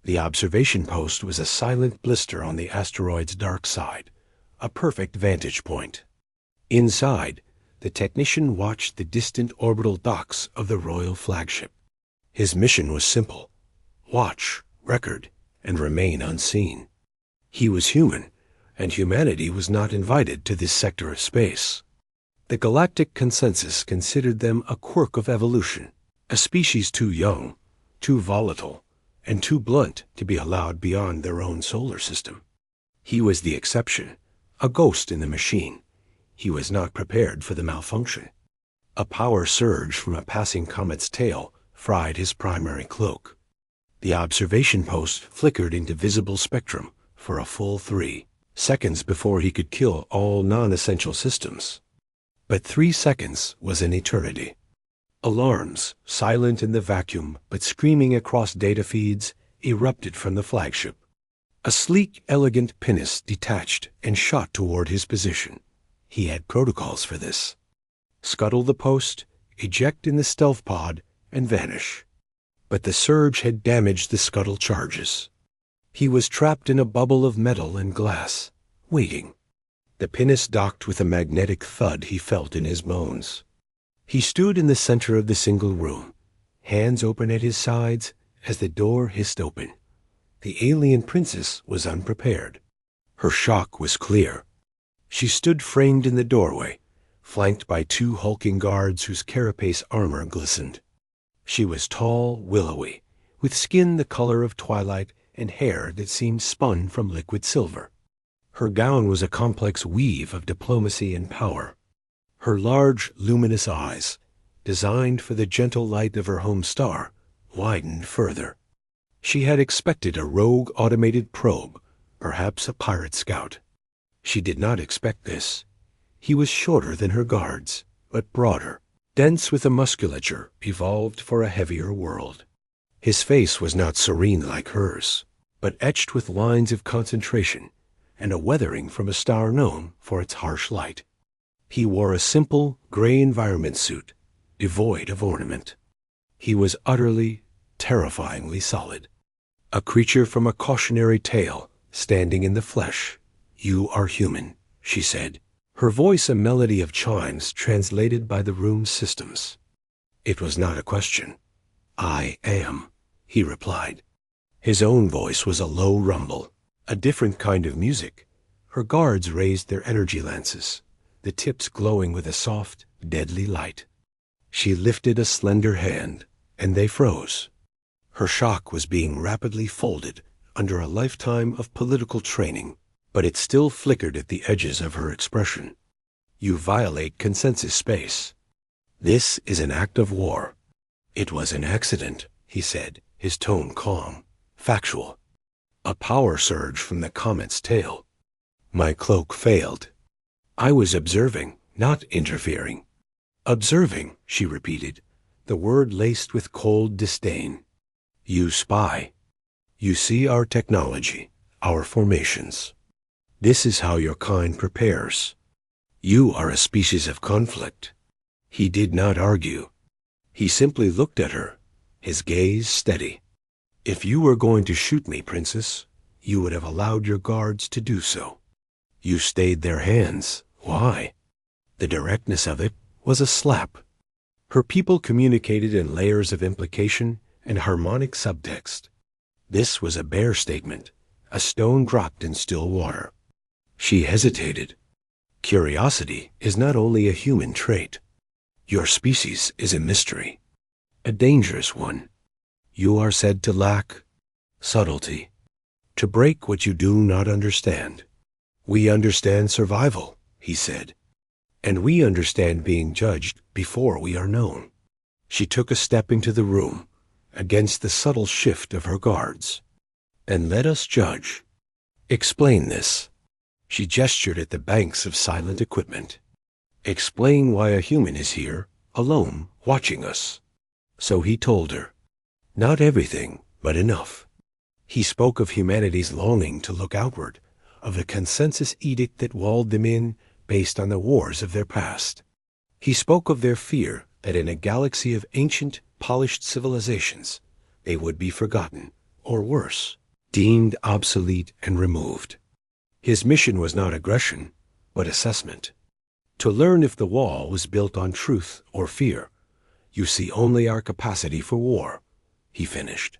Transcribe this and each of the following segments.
The observation post was a silent blister on the asteroid's dark side, a perfect vantage point. Inside, the technician watched the distant orbital docks of the royal flagship. His mission was simple: watch, record, and remain unseen. He was human, and humanity was not invited to this sector of space. The galactic consensus considered them a quirk of evolution, a species too young, too volatile, and too blunt to be allowed beyond their own solar system. He was the exception, a ghost in the machine. He was not prepared for the malfunction. A power surge from a passing comet's tail fried his primary cloak. The observation post flickered into visible spectrum for a full 3 seconds before he could kill all non-essential systems. But 3 seconds was an eternity. Alarms, silent in the vacuum but screaming across data feeds, erupted from the flagship. A sleek, elegant pinnace detached and shot toward his position. He had protocols for this. Scuttle the post, eject in the stealth pod, and vanish. But the surge had damaged the scuttle charges. He was trapped in a bubble of metal and glass, waiting. The pinnace docked with a magnetic thud he felt in his bones. He stood in the center of the single room, hands open at his sides as the door hissed open. The alien princess was unprepared. Her shock was clear. She stood framed in the doorway, flanked by 2 hulking guards whose carapace armor glistened. She was tall, willowy, with skin the color of twilight and hair that seemed spun from liquid silver. Her gown was a complex weave of diplomacy and power. Her large, luminous eyes, designed for the gentle light of her home star, widened further. She had expected a rogue automated probe, perhaps a pirate scout. She did not expect this. He was shorter than her guards, but broader, dense with a musculature evolved for a heavier world. His face was not serene like hers, but etched with lines of concentration and a weathering from a star known for its harsh light. He wore a simple, gray environment suit, devoid of ornament. He was utterly, terrifyingly solid. A creature from a cautionary tale, standing in the flesh. "You are human," she said, her voice a melody of chimes translated by the room's systems. It was not a question. "I am," he replied. His own voice was a low rumble, a different kind of music. Her guards raised their energy lances, the tips glowing with a soft, deadly light. She lifted a slender hand, and they froze. Her shock was being rapidly folded under a lifetime of political training, but it still flickered at the edges of her expression. "You violate consensus space. This is an act of war." "It was an accident," he said, his tone calm, factual. "A power surge from the comet's tail. My cloak failed. I was observing, not interfering." "Observing," she repeated, the word laced with cold disdain. "You spy. You see our technology, our formations. This is how your kind prepares. You are a species of conflict." He did not argue. He simply looked at her, his gaze steady. "If you were going to shoot me, princess, you would have allowed your guards to do so. You stayed their hands. Why?" The directness of it was a slap. Her people communicated in layers of implication and harmonic subtext. This was a bare statement, a stone dropped in still water. She hesitated. Curiosity is not only a human trait. Your species is a mystery, a dangerous one. You are said to lack subtlety, to break what you do not understand. We understand survival, he said, and we understand being judged before we are known. She took a step into the room, against the subtle shift of her guards. "And let us judge. Explain this." She gestured at the banks of silent equipment. "Explain why a human is here, alone, watching us." So he told her. Not everything, but enough. He spoke of humanity's longing to look outward, of the consensus edict that walled them in based on the wars of their past. He spoke of their fear that in a galaxy of ancient, polished civilizations, they would be forgotten or worse, deemed obsolete and removed. His mission was not aggression, but assessment. To learn if the wall was built on truth or fear. You see only our capacity for war, he finished.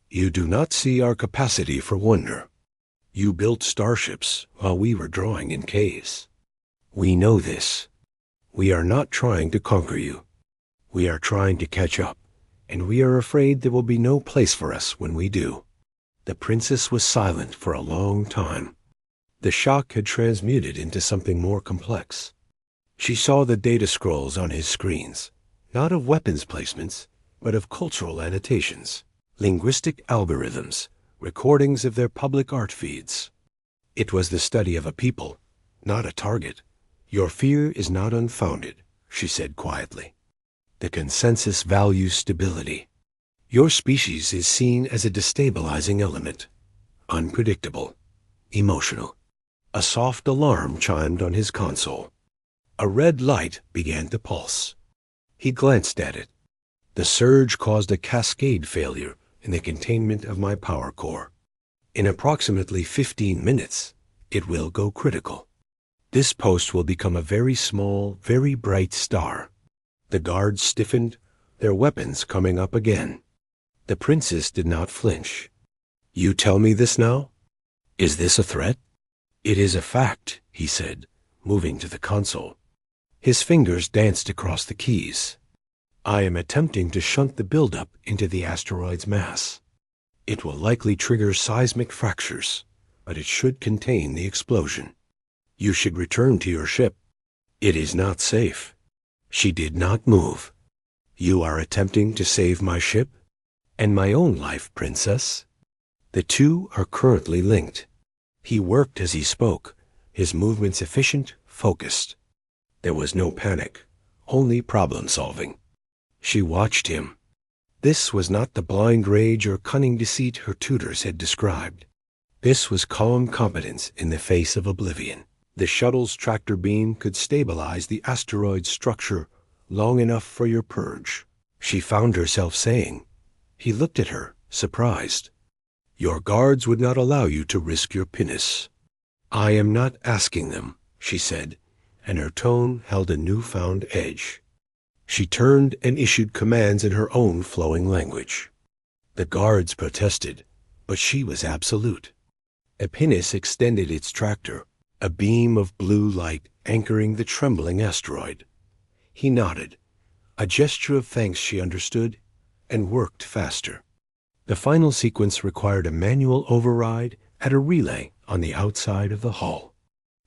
You do not see our capacity for wonder. You built starships while we were drawing in caves. We know this. We are not trying to conquer you. We are trying to catch up, and we are afraid there will be no place for us when we do. The princess was silent for a long time. The shock had transmuted into something more complex. She saw the data scrolls on his screens, not of weapons placements, but of cultural annotations, linguistic algorithms, recordings of their public art feeds. It was the study of a people, not a target. Your fear is not unfounded, she said quietly. The consensus values stability. Your species is seen as a destabilizing element, unpredictable, emotional. A soft alarm chimed on his console. A red light began to pulse. He glanced at it. The surge caused a cascade failure in the containment of my power core. In approximately 15 minutes, it will go critical. This post will become a very small, very bright star. The guards stiffened, their weapons coming up again. The princess did not flinch. You tell me this now? Is this a threat? It is a fact, he said, moving to the console. His fingers danced across the keys. I am attempting to shunt the buildup into the asteroid's mass. It will likely trigger seismic fractures, but it should contain the explosion. You should return to your ship. It is not safe. She did not move. You are attempting to save my ship? And my own life, princess? The two are currently linked. He worked as he spoke, his movements efficient, focused. There was no panic, only problem-solving. She watched him. This was not the blind rage or cunning deceit her tutors had described. This was calm competence in the face of oblivion. The shuttle's tractor beam could stabilize the asteroid's structure long enough for your purge, she found herself saying. He looked at her, surprised. Your guards would not allow you to risk your pinnace. I am not asking them, she said, and her tone held a newfound edge. She turned and issued commands in her own flowing language. The guards protested, but she was absolute. A pinnace extended its tractor, a beam of blue light anchoring the trembling asteroid. He nodded, a gesture of thanks she understood, and worked faster. The final sequence required a manual override at a relay on the outside of the hull.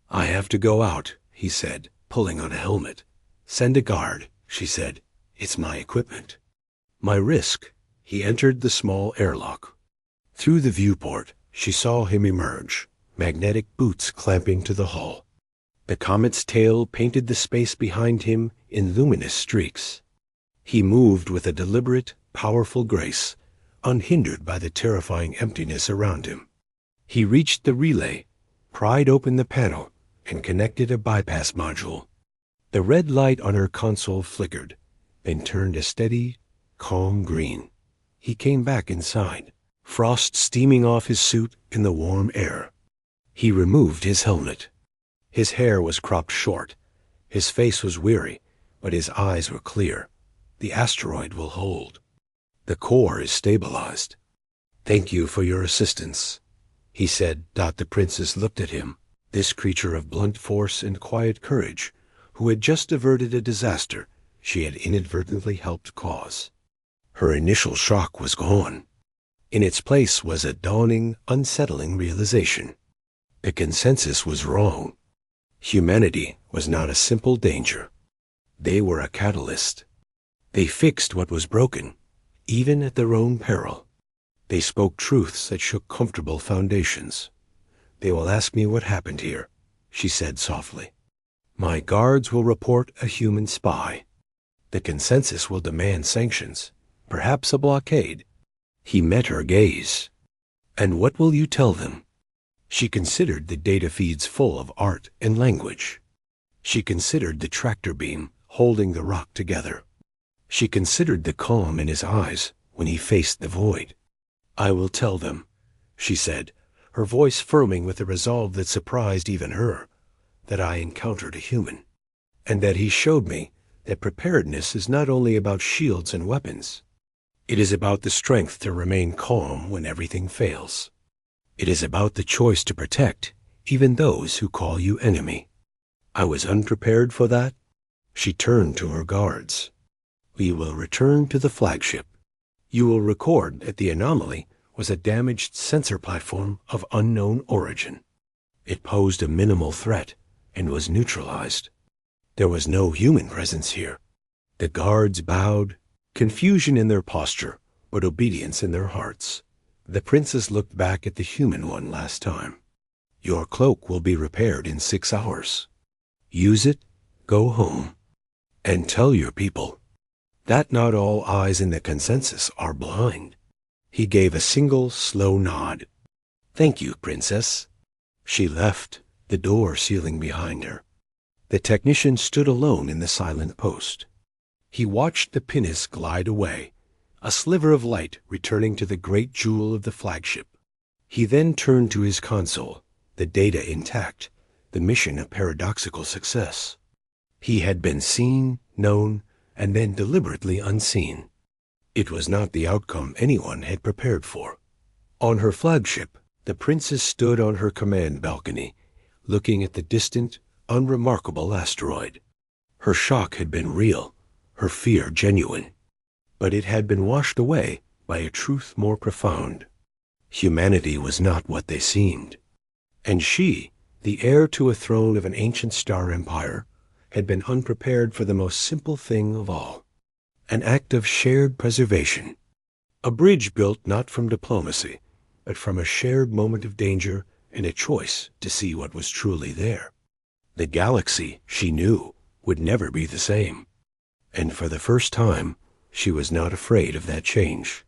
I have to go out, he said, pulling on a helmet. Send a guard, she said. It's my equipment. My risk. He entered the small airlock. Through the viewport, she saw him emerge, magnetic boots clamping to the hull. The comet's tail painted the space behind him in luminous streaks. He moved with a deliberate, powerful grace, unhindered by the terrifying emptiness around him. He reached the relay, pried open the panel, and connected a bypass module. The red light on her console flickered, then turned a steady, calm green. He came back inside, frost steaming off his suit in the warm air. He removed his helmet. His hair was cropped short. His face was weary, but his eyes were clear. The asteroid will hold. The core is stabilized. Thank you for your assistance, he said. The princess looked at him, this creature of blunt force and quiet courage, who had just averted a disaster she had inadvertently helped cause. Her initial shock was gone. In its place was a dawning, unsettling realization. The consensus was wrong. Humanity was not a simple danger. They were a catalyst. They fixed what was broken, even at their own peril. They spoke truths that shook comfortable foundations. They will ask me what happened here, she said softly. My guards will report a human spy. The consensus will demand sanctions, perhaps a blockade. He met her gaze. And what will you tell them? She considered the data feeds full of art and language. She considered the tractor beam holding the rock together. She considered the calm in his eyes when he faced the void. "I will tell them," she said, her voice firming with a resolve that surprised even her, "that I encountered a human, and that he showed me that preparedness is not only about shields and weapons. It is about the strength to remain calm when everything fails. It is about the choice to protect even those who call you enemy. I was unprepared for that." She turned to her guards. "We will return to the flagship. You will record that the anomaly was a damaged sensor platform of unknown origin. It posed a minimal threat and was neutralized. There was no human presence here." The guards bowed, confusion in their posture, but obedience in their hearts. The princess looked back at the human one last time. "Your cloak will be repaired in 6 hours. Use it, go home, and tell your people that not all eyes in the consensus are blind." He gave a single slow nod. "Thank you, princess." She left, the door sealing behind her. The technician stood alone in the silent post. He watched the pinnace glide away, a sliver of light returning to the great jewel of the flagship. He then turned to his console, the data intact, the mission a paradoxical success. He had been seen, known, and then deliberately unseen. It was not the outcome anyone had prepared for. On her flagship, the princess stood on her command balcony, looking at the distant, unremarkable asteroid. Her shock had been real, her fear genuine, but it had been washed away by a truth more profound. Humanity was not what they seemed. And she, the heir to a throne of an ancient star empire, had been unprepared for the most simple thing of all, an act of shared preservation, a bridge built not from diplomacy, but from a shared moment of danger and a choice to see what was truly there. The galaxy, she knew, would never be the same, and for the first time she was not afraid of that change.